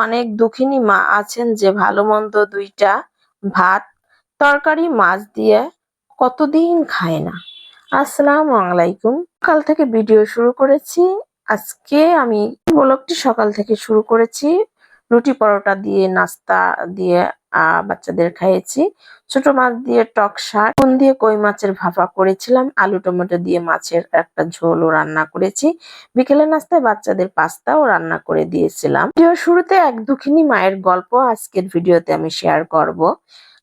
অনেক দুঃখিনী মা আছেন যে ভালো মন্দ দুইটা ভাত তরকারি মাছ দিয়ে কতদিন খায় না। আসসালামু আলাইকুম। সকাল থেকে ভিডিও শুরু করেছি। আজকে আমি ব্লগটি সকাল থেকে শুরু করেছি। রুটি পরোটা দিয়ে নাস্তা দিয়ে বাচ্চাদের খাইয়েছি। ছোট মাছ দিয়ে টক শাক, নুন দিয়ে কই মাছের ভাপা করেছিলাম, আলু টমেটো দিয়ে মাছের একটা ঝোলও রান্না করেছি। বিকেলে নাস্তায় বাচ্চাদের পাস্তাও রান্না করে দিয়েছিলাম। ভিডিও শুরুতে এক দুঃখিনী মায়ের গল্প আজকের ভিডিওতে আমি শেয়ার করব।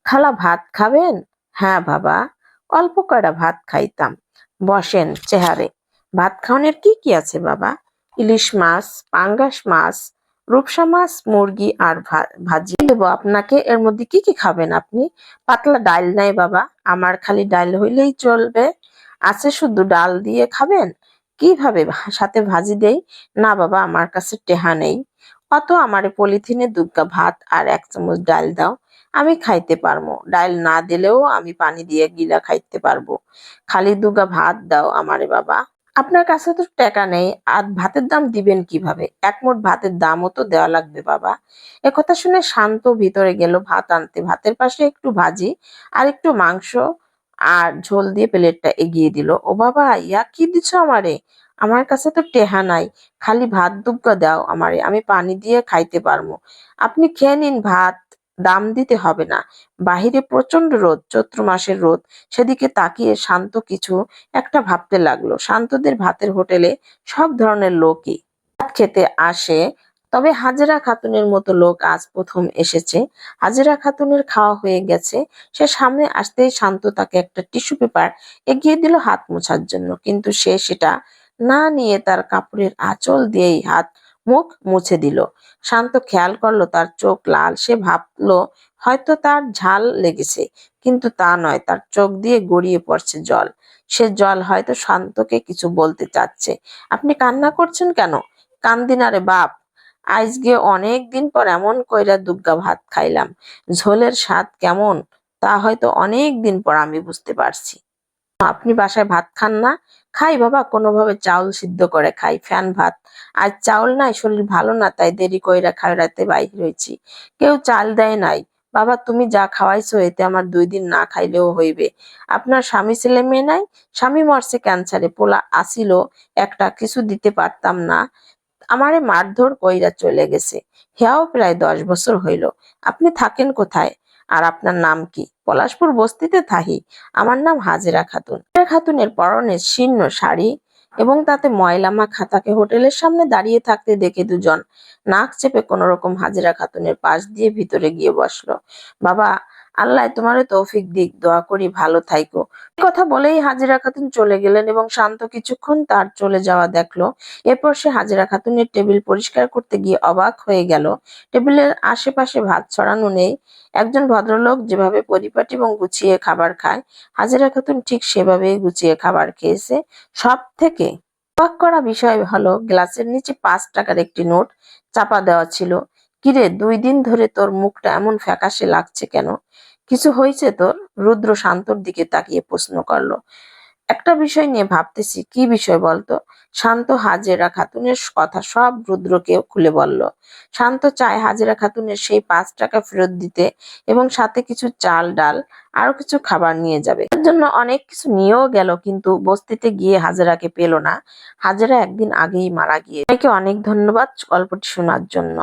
খালা ভাত খাবেন? হ্যাঁ বাবা। অল্প কয়টা ভাত খাইতাম। বসেন চেহারে। ভাত খাওয়ানোর কি কি আছে বাবা? ইলিশ মাছ, পাঙ্গাস মাছ, রূপসা মাছ, মুরগি আর ভাজি দেবো আপনাকে। এর মধ্যে কি কি খাবেন আপনি? পাতলা ডাল নাই বাবা, আমার খালি ডাল হইলেই চলবে। আছে শুধু ডাল দিয়ে খাবেন? কিভাবে সাথে ভাজি দেই? না বাবা, আমার কাছে টেহা নেই। অত আমারে পলিথিনে দুগ্গা ভাত আর 1 চামচ ডাল দাও, আমি খাইতে পারবো। ডাল না দিলেও আমি পানি দিয়ে গিলা খাইতে পারবো। খালি দুগা ভাত দাও আমারে বাবা। আপনার কাছে তো টাকা নেই, আর ভাতের দাম দিবেন কিভাবে? 1 মুঠ ভাতের দামও তো দেওয়া লাগবে বাবা। একথা শুনে শান্ত ভিতরে গেল ভাত আনতে। ভাতের পাশে একটু ভাজি আর একটু মাংস আর ঝোল দিয়ে প্লেটটা এগিয়ে দিল। ও বাবা, ইয়া কি দিছো আমারে? আমার কাছে তো টেহা নাই, খালি ভাত দুগ্গা দাও আমারে, আমি পানি দিয়ে খাইতে পারবো। আপনি খেয়ে নিন ভাত, দাম দিতে হবে না। বাহিরে প্রচন্ড রোদ, চৈত্র মাসের রোদ। সেদিকে তাকিয়ে শান্ত কিছু একটা ভাবতে লাগলো। শান্তদের ভাতের হোটেলে সব ধরনের লোকই ভাত খেতে আসে, তবে হাজেরা খাতুনের মতো লোক আজ প্রথম এসেছে। হাজেরা খাতুনের খাওয়া হয়ে গেছে। সে সামনে আসতেই শান্ত তাকে একটা টিস্যু পেপার এগিয়ে দিল হাত মোছার জন্য, কিন্তু সে সেটা না নিয়ে তার কাপড়ের আঁচল দিয়েই হাত মুখ মুছে দিল। শান্ত খেয়াল করলো তার চোখ লাল। সে ভাবলো হয়তো তার ঝাল লেগেছে, কিন্তু তা নয়, তার চোখ দিয়ে গড়িয়ে পড়ছে জল। সে জল হয়তো শান্তকে কিছু বলতে চাচ্ছে। আপনি কান্না করছেন কেন? কান্দি না রে বাপ, আজকে অনেক দিন পর এমন কইরা দুগ্গা ভাত খাইলাম। ঝোলের স্বাদ কেমন তা হয়তো অনেক দিন পর আমি বুঝতে পারছি। আপনি বাসায় ভাত খান না? খাই বাবা, কোনোভাবে চাউল সিদ্ধ করে খাই, ফ্যান ভাত। আজ চাউল নাই, শরীর ভালো না, তাই দেরি কইরা খাইরাতে বাইর হয়েছি। কেউ চাল দেয় নাই। বাবা, তুমি যা খাওয়াইছো এতে আমার 2 দিন না খাইলেও হইবে। আপনার স্বামী ছেলে মেয়ে নাই? স্বামী মরছে ক্যান্সারে, পোলা আসিল একটা, কিছু দিতে পারতাম না। আমারে মারধর কইরা চলে গেছে। হেয়াও প্রায় 10 বছর হইল। আপনি থাকেন কোথায়? আর আপনার নাম কি? পলাশপুর বস্তিতে থাহি। আমার নাম হাজেরা খাতুন। হাজেরা খাতুনের পরনে শীর্ণ শাড়ি এবং তাতে ময়লা মাখা। তাকে হোটেলের সামনে দাঁড়িয়ে থাকতে দেখে দুজন নাক চেপে কোনো রকম হাজেরা খাতুনের পাশ দিয়ে ভিতরে গিয়ে বসলো। বাবা, আল্লাহ তোমারে তৌফিক দিক, দোয়া করি ভালো থাইকো। কথা বলেই হাজেরা খাতুন চলে গেলেন এবং শান্ত কিছুক্ষণ তার চলে যাওয়া দেখলো। এরপর সে হাজেরা খাতুনের টেবিল পরিষ্কার করতে গিয়ে অবাক হয়ে গেল। টেবিলের আশেপাশে ভাত ছড়ানো নেই। একজন ভদ্রলোক যেভাবে পরিপাটি এবং গুছিয়ে খাবার খায়, হাজেরা খাতুন ঠিক সেভাবেই গুছিয়ে খাবার খেয়েছে। সব থেকে অবাক করা বিষয় হলো গ্লাসের নিচে 5 টাকার একটি নোট চাপা দেওয়া ছিল। কিরে, 2 দিন ধরে তোর মুখটা এমন ফ্যাকাশে লাগছে কেন? কিছু হয়েছে তোর? রুদ্র শান্তর দিকে তাকিয়ে প্রশ্ন করলো। একটা বিষয় নিয়ে ভাবতেছি। কি বিষয় বলতো? শান্ত হাজেরা খাতুনের কথা সব রুদ্রকে খুলে বলল। শান্ত চায় হাজেরা খাতুনের সেই 5 টাকা ফেরত দিতে এবং সাথে কিছু চাল ডাল আরো কিছু খাবার নিয়ে যাবে। এর জন্য অনেক কিছু নিয়েও গেল, কিন্তু বস্তিতে গিয়ে হাজেরাকে পেল না। হাজেরা একদিন আগেই মারা গিয়ে। সবাইকে অনেক ধন্যবাদ গল্পটি শোনার জন্য।